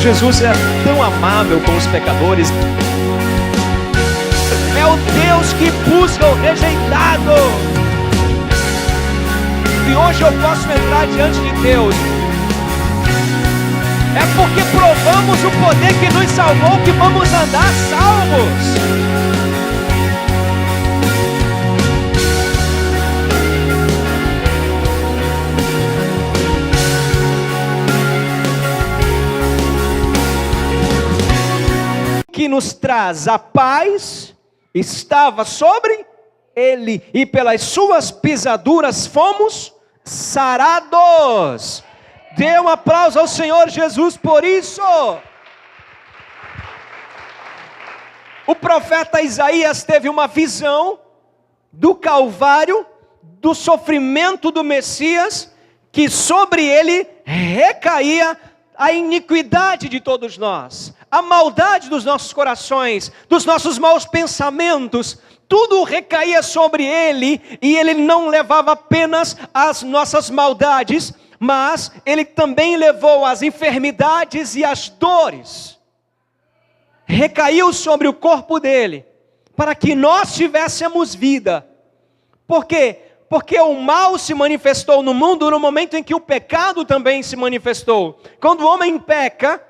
Jesus é tão amável com os pecadores. É o Deus que busca o rejeitado. E hoje eu posso entrar diante de Deus. É porque provamos o poder que nos salvou que vamos andar salvos. Que nos traz a paz estava sobre ele, e pelas suas pisaduras fomos sarados. Dê um aplauso ao Senhor Jesus por isso. O profeta Isaías teve uma visão do Calvário, do sofrimento do Messias, que sobre ele recaía a iniquidade de todos nós, a maldade dos nossos corações, dos nossos maus pensamentos, tudo recaía sobre ele, e ele não levava apenas as nossas maldades, mas ele também levou as enfermidades e as dores. Recaiu sobre o corpo dele, para que nós tivéssemos vida. Por quê? Porque o mal se manifestou no mundo no momento em que o pecado também se manifestou. Quando o homem peca,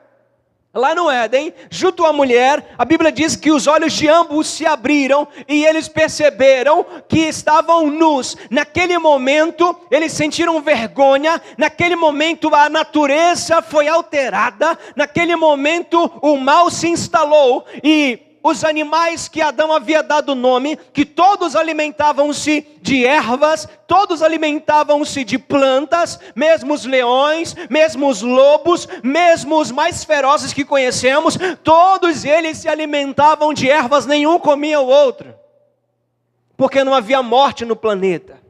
lá no Éden, junto à mulher, a Bíblia diz que os olhos de ambos se abriram e eles perceberam que estavam nus. Naquele momento, eles sentiram vergonha. Naquele momento, a natureza foi alterada. Naquele momento, o mal se instalou e os animais que Adão havia dado nome, que todos alimentavam-se de ervas, todos alimentavam-se de plantas, mesmo os leões, mesmo os lobos, mesmo os mais ferozes que conhecemos, todos eles se alimentavam de ervas, nenhum comia o outro, porque não havia morte no planeta.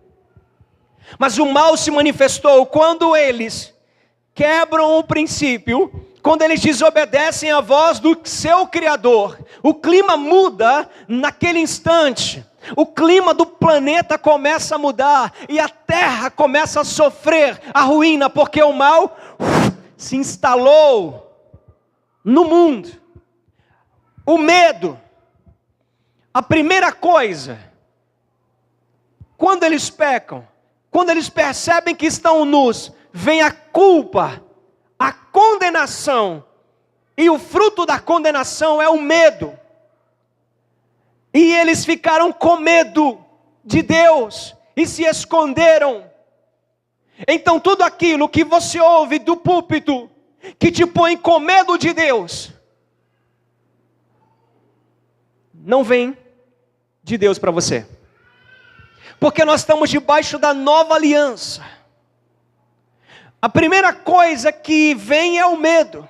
Mas o mal se manifestou quando eles quebram o princípio, quando eles desobedecem à voz do seu Criador. O clima muda naquele instante. O clima do planeta começa a mudar e a terra começa a sofrer a ruína, porque o mal se instalou no mundo. O medo, a primeira coisa, quando eles pecam, quando eles percebem que estão nus, vem a culpa, a condenação, e o fruto da condenação é o medo. E eles ficaram com medo de Deus e se esconderam. Então tudo aquilo que você ouve do púlpito, que te põe com medo de Deus, não vem de Deus para você. Porque nós estamos debaixo da nova aliança. A primeira coisa que vem é o medo.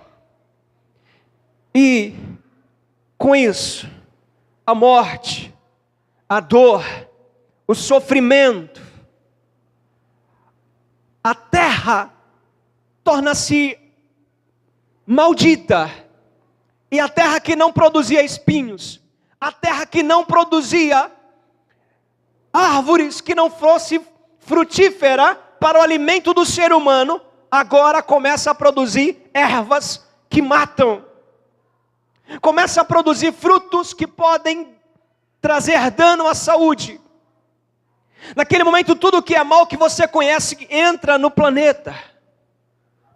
E com isso, a morte, a dor, o sofrimento, a terra torna-se maldita. E a terra que não produzia espinhos, a terra que não produzia árvores que não fosse frutífera para o alimento do ser humano, agora começa a produzir ervas que matam. Começa a produzir frutos que podem trazer dano à saúde. Naquele momento, tudo que é mal que você conhece entra no planeta. Pra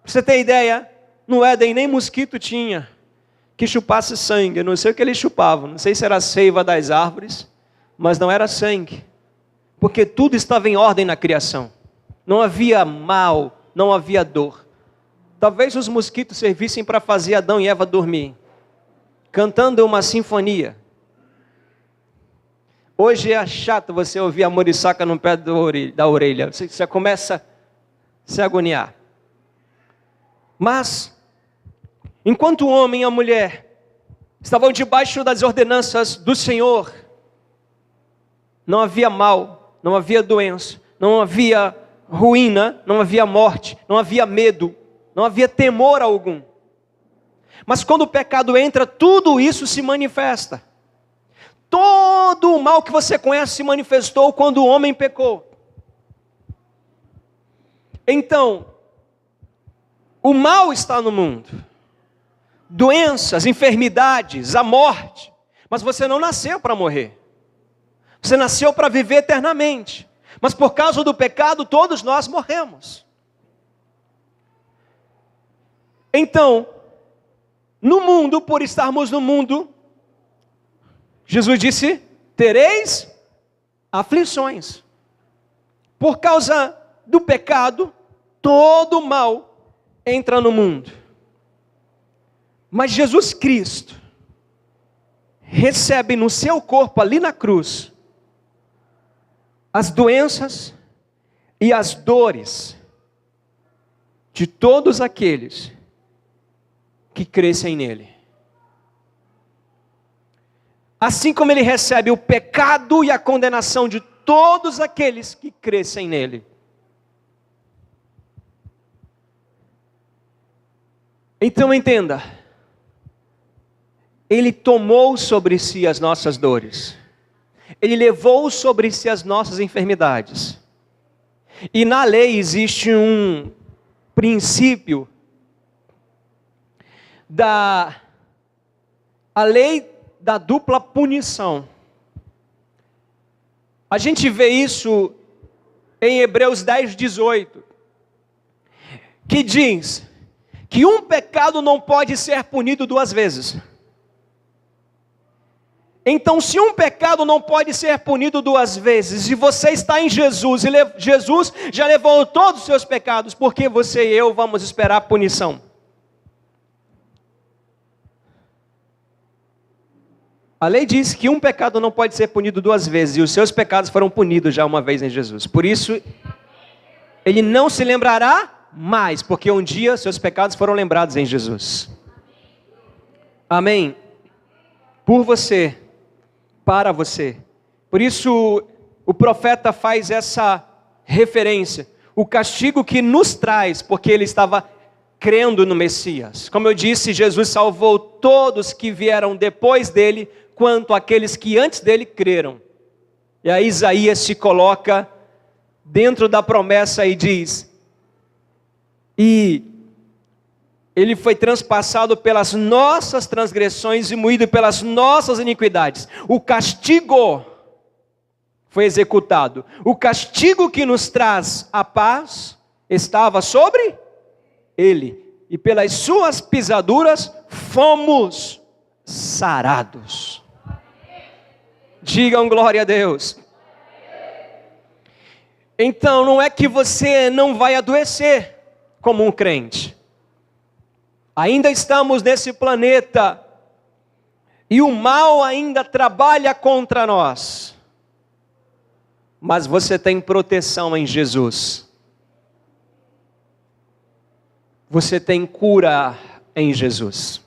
você ter ideia, no Éden nem mosquito tinha que chupasse sangue. Eu não sei o que eles chupavam, não sei se era a seiva das árvores, mas não era sangue. Porque tudo estava em ordem na criação. Não havia mal, não havia dor. Talvez os mosquitos servissem para fazer Adão e Eva dormir, cantando uma sinfonia. Hoje é chato você ouvir a muriçoca no pé da orelha. Você começa a se agoniar. Mas, enquanto o homem e a mulher estavam debaixo das ordenanças do Senhor, não havia mal, não havia doença, não havia ruína, não havia morte, não havia medo, não havia temor algum. Mas quando o pecado entra, tudo isso se manifesta. Todo o mal que você conhece se manifestou quando o homem pecou. Então, o mal está no mundo. doenças, enfermidades, a morte. Mas você não nasceu para morrer. Você nasceu para viver eternamente. Mas por causa do pecado, todos nós morremos. Então, no mundo, por estarmos no mundo, Jesus disse: tereis aflições. Por causa do pecado, todo o mal entra no mundo. Mas Jesus Cristo recebe no seu corpo, ali na cruz, as doenças e as dores de todos aqueles que crescem nele. Assim como ele recebe o pecado e a condenação de todos aqueles que crescem nele. Então entenda, ele tomou sobre si as nossas dores. Ele levou sobre si as nossas enfermidades. E na lei existe um princípio a lei da dupla punição. A gente vê isso em Hebreus 10:18, que diz que um pecado não pode ser punido duas vezes. Então, se um pecado não pode ser punido duas vezes, e você está em Jesus, e Jesus já levou todos os seus pecados, por que você e eu vamos esperar a punição? A lei diz que um pecado não pode ser punido duas vezes, e os seus pecados foram punidos já uma vez em Jesus. Por isso, ele não se lembrará mais, porque um dia seus pecados foram lembrados em Jesus. Amém? Por você, para você. Por isso, o profeta faz essa referência. O castigo que nos traz, porque ele estava crendo no Messias. Como eu disse, Jesus salvou todos que vieram depois dele, quanto aqueles que antes dele creram. E aí Isaías se coloca dentro da promessa e diz: e ele foi transpassado pelas nossas transgressões e moído pelas nossas iniquidades. O castigo foi executado. O castigo que nos traz a paz estava sobre ele. E pelas suas pisaduras fomos sarados. Digam glória a Deus. Então não é que você não vai adoecer como um crente. Ainda estamos nesse planeta e o mal ainda trabalha contra nós. Mas você tem proteção em Jesus. Você tem cura em Jesus.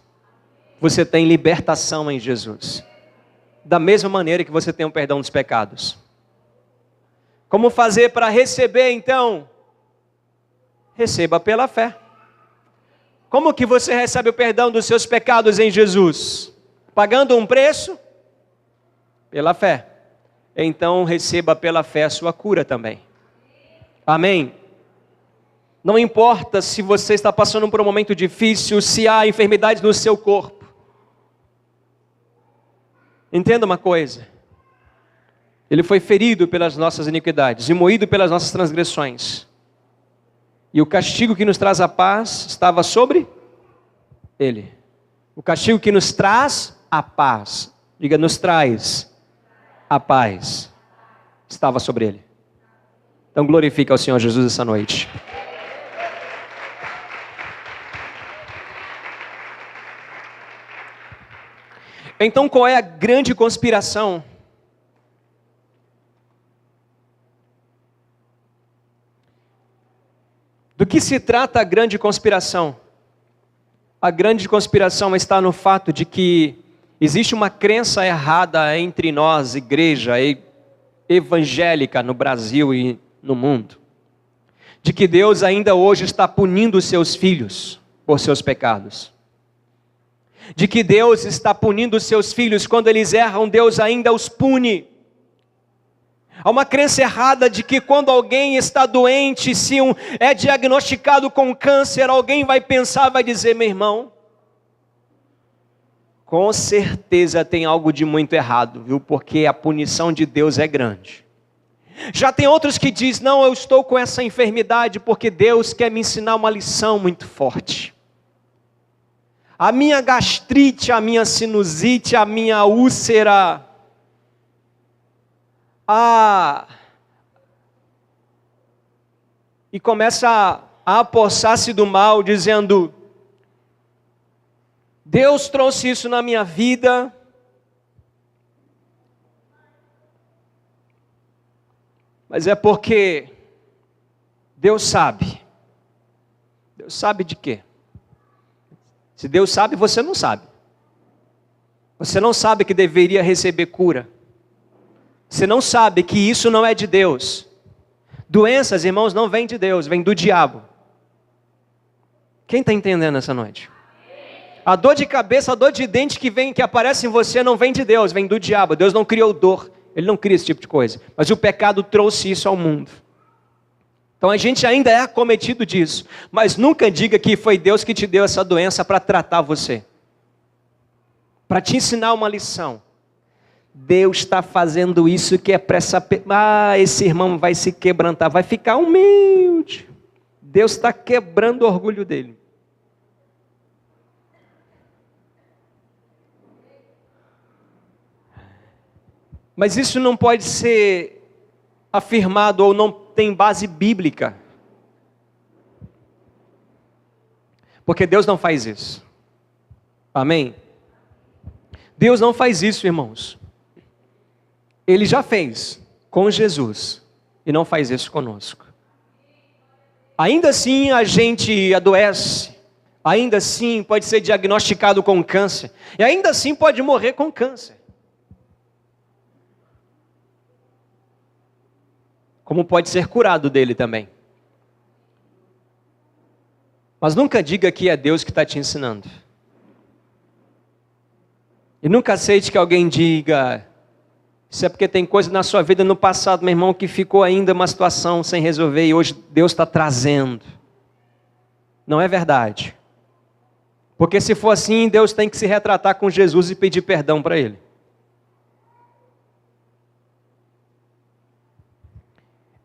Você tem libertação em Jesus. Da mesma maneira que você tem o perdão dos pecados. Como fazer para receber então? Receba pela fé. Como que você recebe o perdão dos seus pecados em Jesus? Pagando um preço? Pela fé. Então receba pela fé a sua cura também. Amém? Não importa se você está passando por um momento difícil, se há enfermidades no seu corpo. Entenda uma coisa. Ele foi ferido pelas nossas iniquidades e moído pelas nossas transgressões. E o castigo que nos traz a paz estava sobre ele. O castigo que nos traz a paz, diga, nos traz a paz, estava sobre ele. Então glorifica ao Senhor Jesus essa noite. Então qual é a grande conspiração? Do que se trata a grande conspiração? A grande conspiração está no fato de que existe uma crença errada entre nós, igreja evangélica no Brasil e no mundo, de que Deus ainda hoje está punindo os seus filhos por seus pecados. De que Deus está punindo os seus filhos quando eles erram, Deus ainda os pune. Há uma crença errada de que quando alguém está doente, se é diagnosticado com câncer, alguém vai pensar, vai dizer: meu irmão, com certeza tem algo de muito errado, viu? Porque a punição de Deus é grande. Já tem outros que dizem, não, eu estou com essa enfermidade porque Deus quer me ensinar uma lição muito forte. A minha gastrite, a minha sinusite, a minha úlcera, e começa a apossar-se do mal, dizendo, Deus trouxe isso na minha vida, mas é porque Deus sabe. Deus sabe de quê? Se Deus sabe, você não sabe. Você não sabe que deveria receber cura. Você não sabe que isso não é de Deus. Doenças, irmãos, não vêm de Deus, vêm do diabo. Quem está entendendo essa noite? A dor de cabeça, a dor de dente que aparece em você não vem de Deus, vem do diabo. Deus não criou dor, Ele não cria esse tipo de coisa. Mas o pecado trouxe isso ao mundo. Então a gente ainda é acometido disso. Mas nunca diga que foi Deus que te deu essa doença para tratar você. Para te ensinar uma lição. Deus está fazendo isso que é para esse irmão vai se quebrantar, vai ficar humilde. Deus está quebrando o orgulho dele. Mas isso não pode ser afirmado ou não tem base bíblica. Porque Deus não faz isso. Amém? Deus não faz isso, irmãos. Ele já fez com Jesus e não faz isso conosco. Ainda assim a gente adoece. Ainda assim pode ser diagnosticado com câncer. E ainda assim pode morrer com câncer. Como pode ser curado dele também. Mas nunca diga que é Deus que está te ensinando. E nunca aceite que alguém diga, isso é porque tem coisa na sua vida no passado, meu irmão, que ficou ainda uma situação sem resolver e hoje Deus está trazendo. Não é verdade. Porque se for assim, Deus tem que se retratar com Jesus e pedir perdão para Ele.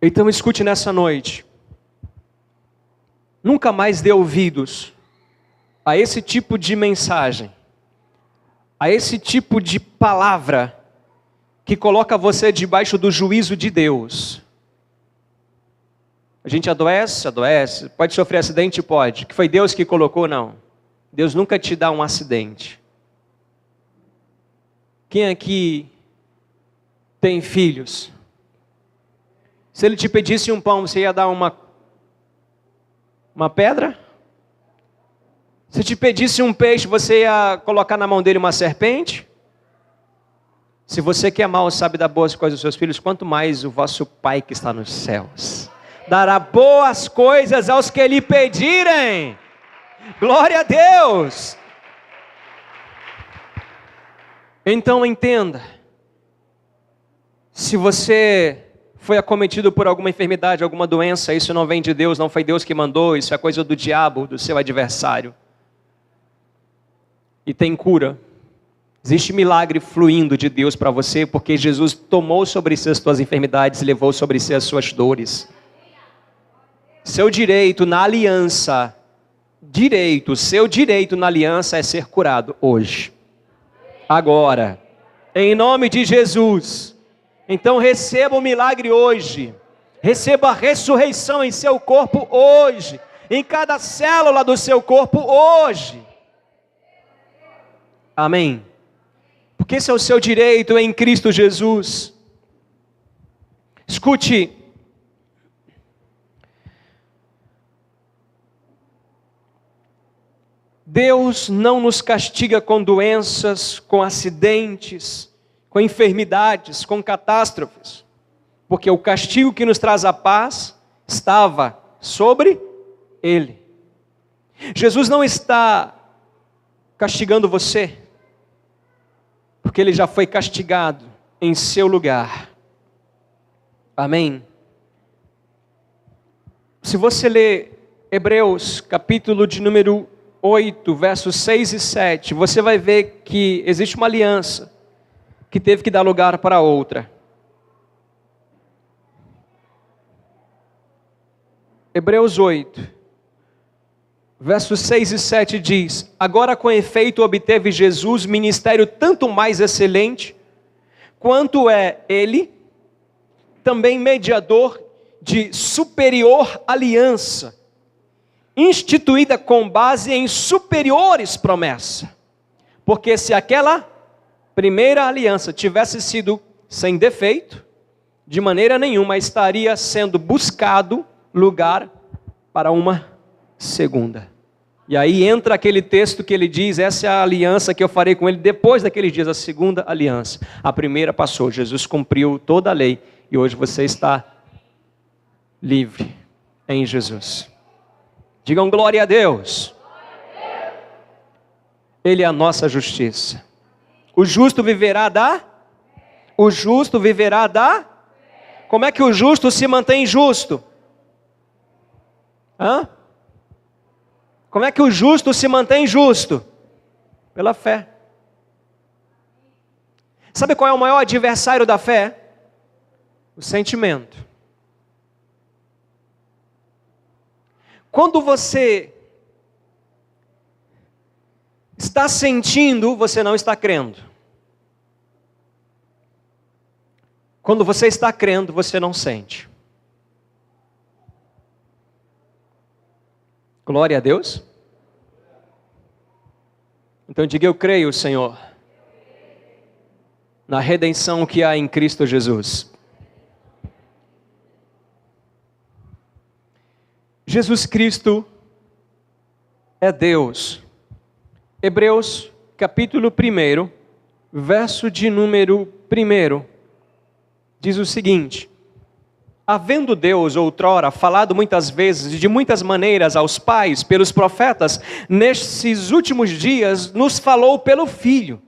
Então escute nessa noite. Nunca mais dê ouvidos a esse tipo de mensagem, a esse tipo de palavra que coloca você debaixo do juízo de Deus. A gente adoece, pode sofrer acidente? Pode. Que foi Deus que colocou? Não. Deus nunca te dá um acidente. Quem aqui tem filhos? Se ele te pedisse um pão, você ia dar uma pedra? Se te pedisse um peixe, você ia colocar na mão dele uma serpente? Se você que é mau sabe dar boas coisas aos seus filhos, quanto mais o vosso Pai que está nos céus dará boas coisas aos que lhe pedirem. Glória a Deus! Então entenda, se você foi acometido por alguma enfermidade, alguma doença, isso não vem de Deus, não foi Deus que mandou, isso é coisa do diabo, do seu adversário. E tem cura. Existe milagre fluindo de Deus para você, porque Jesus tomou sobre si as suas enfermidades e levou sobre si as suas dores. Seu direito na aliança, seu direito na aliança é ser curado hoje. Agora, em nome de Jesus. Então receba o milagre hoje. Receba a ressurreição em seu corpo hoje. Em cada célula do seu corpo hoje. Amém. Porque esse é o seu direito em Cristo Jesus. Escute. Deus não nos castiga com doenças, com acidentes, com enfermidades, com catástrofes, porque o castigo que nos traz a paz estava sobre Ele. Jesus não está castigando você, porque Ele já foi castigado em seu lugar. Amém? Se você ler Hebreus, capítulo de número 8, versos 6 e 7, você vai ver que existe uma aliança que teve que dar lugar para outra. Hebreus 8, versos 6 e 7 diz: agora com efeito obteve Jesus ministério tanto mais excelente, quanto é ele também mediador de superior aliança, instituída com base em superiores promessas. Porque se aquela primeira aliança tivesse sido sem defeito, de maneira nenhuma estaria sendo buscado lugar para uma segunda. E aí entra aquele texto que ele diz: essa é a aliança que eu farei com ele depois daqueles dias, a segunda aliança. A primeira passou, Jesus cumpriu toda a lei e hoje você está livre em Jesus. Digam glória a Deus. Ele é a nossa justiça. O justo viverá da? O justo viverá da? Como é que o justo se mantém justo? Como é que o justo se mantém justo? Pela fé. Sabe qual é o maior adversário da fé? O sentimento. Quando você está sentindo, você não está crendo. Quando você está crendo, você não sente. Glória a Deus. Então diga: eu creio, Senhor, na redenção que há em Cristo Jesus. Jesus Cristo é Deus. Hebreus capítulo 1, verso de número 1, diz o seguinte: havendo Deus outrora falado muitas vezes e de muitas maneiras aos pais pelos profetas, nesses últimos dias nos falou pelo Filho,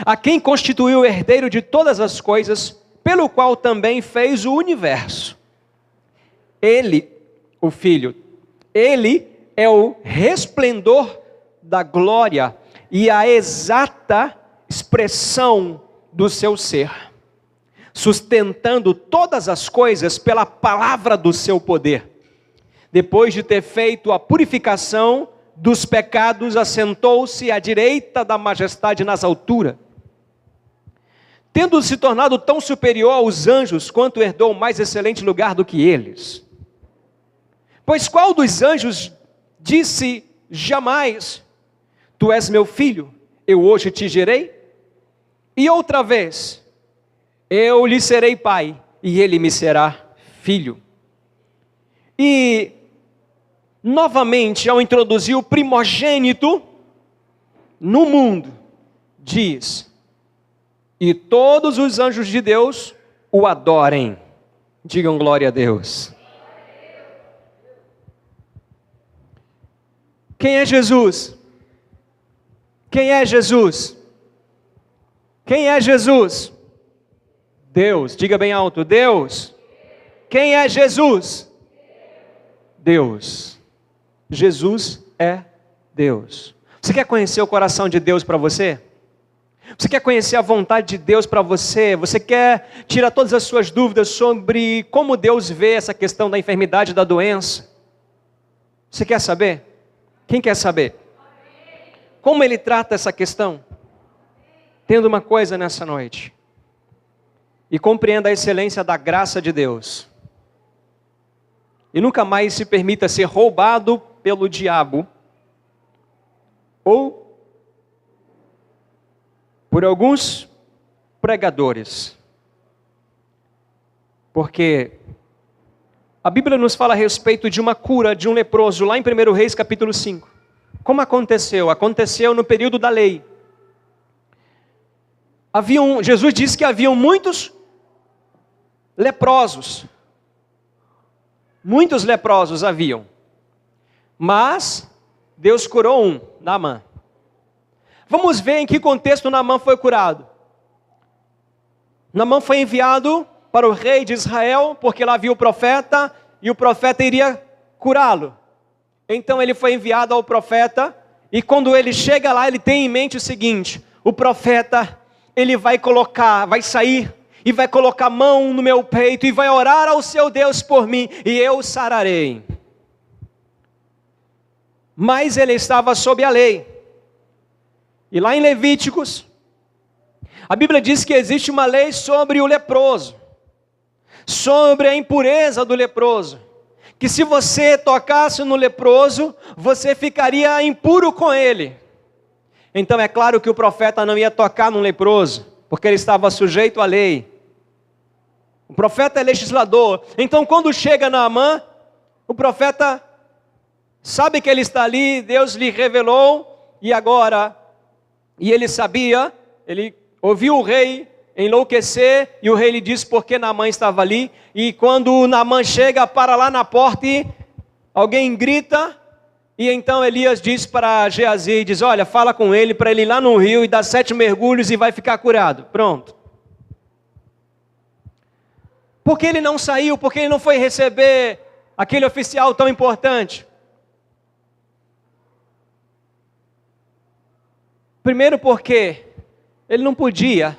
a quem constituiu o herdeiro de todas as coisas, pelo qual também fez o universo. Ele, o Filho, ele é o resplendor da glória e a exata expressão do seu ser, sustentando todas as coisas pela palavra do seu poder. Depois de ter feito a purificação dos pecados, assentou-se à direita da majestade nas alturas, tendo se tornado tão superior aos anjos, quanto herdou mais excelente lugar do que eles. Pois qual dos anjos disse jamais: tu és meu filho, eu hoje te gerei? E outra vez: eu lhe serei pai, e ele me será filho. E novamente, ao introduzir o primogênito no mundo, diz: e todos os anjos de Deus o adorem. Digam glória a Deus. Quem é Jesus? Quem é Jesus? Quem é Jesus? Deus. Diga bem alto: Deus. Quem é Jesus? Deus. Jesus é Deus. Você quer conhecer o coração de Deus para você? Você quer conhecer a vontade de Deus para você? Você quer tirar todas as suas dúvidas sobre como Deus vê essa questão da enfermidade e da doença? Você quer saber? Quem quer saber? Como Ele trata essa questão? Entenda uma coisa nessa noite. E compreenda a excelência da graça de Deus. E nunca mais se permita ser roubado pelo diabo ou por alguns pregadores. Porque a Bíblia nos fala a respeito de uma cura de um leproso, lá em 1 Reis capítulo 5. Como aconteceu? Aconteceu no período da lei. Jesus disse que haviam muitos leprosos. Muitos leprosos haviam. Mas Deus curou um, Naamã. Vamos ver em que contexto Naamã foi curado. Naamã foi enviado para o rei de Israel, porque lá havia o profeta, e o profeta iria curá-lo. Então ele foi enviado ao profeta, E quando ele chega lá, ele tem em mente o seguinte: o profeta, ele vai sair e vai colocar a mão no meu peito e vai orar ao seu Deus por mim e eu sararei. Mas ele estava sob a lei. E lá em Levíticos, a Bíblia diz que existe uma lei sobre o leproso, sobre a impureza do leproso, que se você tocasse no leproso, você ficaria impuro com ele. Então é claro que o profeta não ia tocar no leproso, porque ele estava sujeito à lei. O profeta é legislador. Então quando chega Naamã, o profeta sabe que ele está ali, Deus lhe revelou, e ele sabia, ele ouviu o rei enlouquecer, e o rei lhe disse porque Naamã estava ali, e quando Naamã chega, para lá na porta e alguém grita, e então Elias diz para Geazi, diz: olha, fala com ele para ele ir lá no rio e dar 7 mergulhos e vai ficar curado. Pronto. Por que ele não saiu? Por que ele não foi receber aquele oficial tão importante? Primeiro porque ele não podia,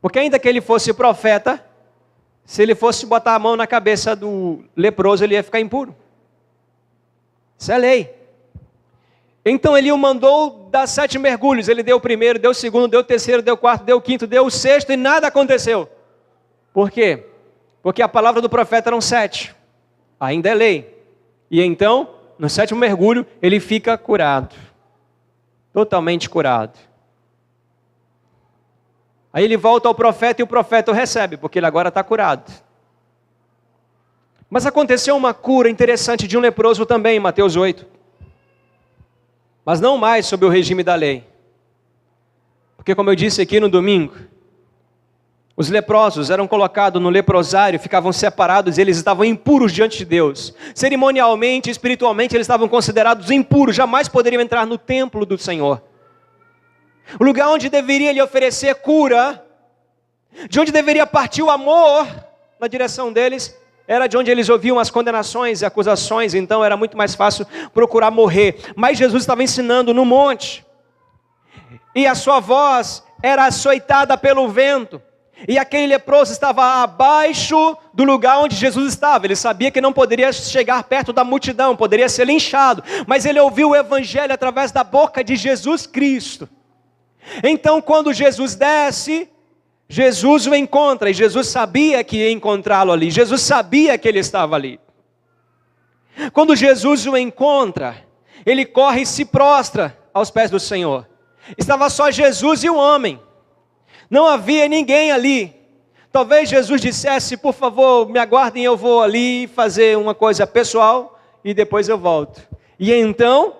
porque ainda que ele fosse profeta, se ele fosse botar a mão na cabeça do leproso, ele ia ficar impuro. Isso é lei. Então ele o mandou dar 7 mergulhos, ele deu o primeiro, deu o segundo, deu o terceiro, deu o quarto, deu o quinto, deu o sexto e nada aconteceu. Por quê? Porque a palavra do profeta eram 7, ainda é lei. E então, no 7º mergulho, ele fica curado, totalmente curado. Aí ele volta ao profeta e o profeta o recebe, porque ele agora está curado. Mas aconteceu uma cura interessante de um leproso também, em Mateus 8. Mas não mais sob o regime da lei. Porque como eu disse aqui no domingo, os leprosos eram colocados no leprosário, ficavam separados, eles estavam impuros diante de Deus. Cerimonialmente, espiritualmente, eles estavam considerados impuros, jamais poderiam entrar no templo do Senhor. O lugar onde deveria lhe oferecer cura, de onde deveria partir o amor na direção deles, era de onde eles ouviam as condenações e acusações, então era muito mais fácil procurar morrer. Mas Jesus estava ensinando no monte, e a sua voz era açoitada pelo vento, e aquele leproso estava abaixo do lugar onde Jesus estava. Ele sabia que não poderia chegar perto da multidão, poderia ser linchado, mas ele ouviu o evangelho através da boca de Jesus Cristo. Então quando Jesus desce, Jesus o encontra, e Jesus sabia que ia encontrá-lo ali, Jesus sabia que ele estava ali. Quando Jesus o encontra, ele corre e se prostra aos pés do Senhor. Estava só Jesus e o homem, não havia ninguém ali. Talvez Jesus dissesse: por favor, me aguardem, eu vou ali fazer uma coisa pessoal e depois eu volto. E então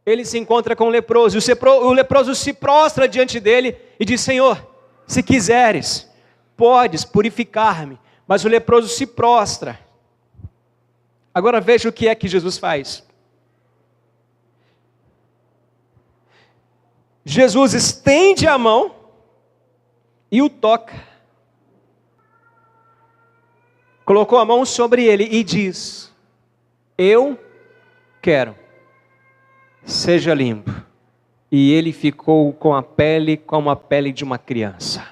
ele se encontra com o leproso, o leproso se prostra diante dele e diz: Senhor, se quiseres, podes purificar-me. Mas o leproso se prostra. Agora veja o que é que Jesus faz. Jesus estende a mão e o toca. Colocou a mão sobre ele e diz: eu quero, seja limpo. E ele ficou com a pele como a pele de uma criança.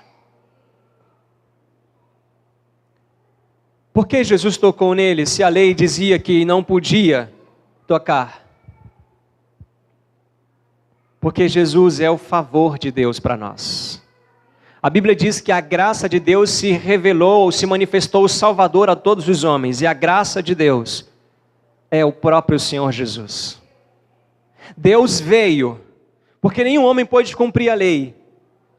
Por que Jesus tocou nele, se a lei dizia que não podia tocar? Porque Jesus é o favor de Deus para nós. A Bíblia diz que a graça de Deus se revelou, se manifestou Salvador a todos os homens. E a graça de Deus é o próprio Senhor Jesus. Deus veio, porque nenhum homem pôde cumprir a lei.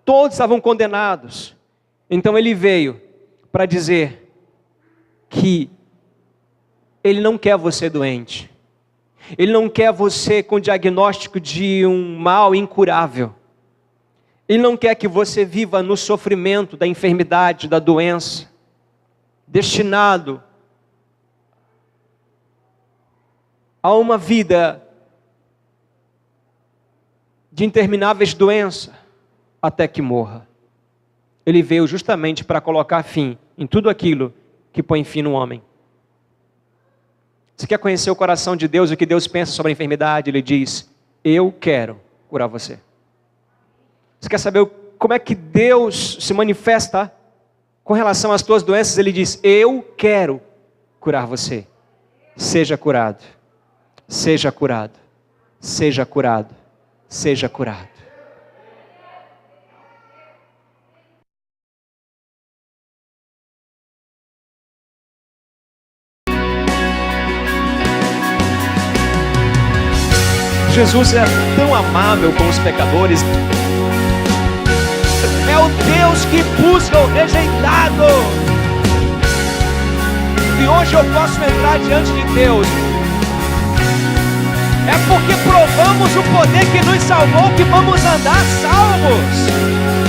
Todos estavam condenados. Então ele veio para dizer que ele não quer você doente. Ele não quer você com diagnóstico de um mal incurável. Ele não quer que você viva no sofrimento da enfermidade, da doença, destinado a uma vida de intermináveis doenças até que morra. Ele veio justamente para colocar fim em tudo aquilo que põe fim no homem. Você quer conhecer o coração de Deus, o que Deus pensa sobre a enfermidade? Ele diz: eu quero curar você. Você quer saber como é que Deus se manifesta com relação às tuas doenças? Ele diz, eu quero curar você. Seja curado, seja curado, seja curado, seja curado. Jesus é tão amável com os pecadores. É o Deus que busca o rejeitado. E hoje eu posso entrar diante de Deus. É porque provamos o poder que nos salvou que vamos andar salvos.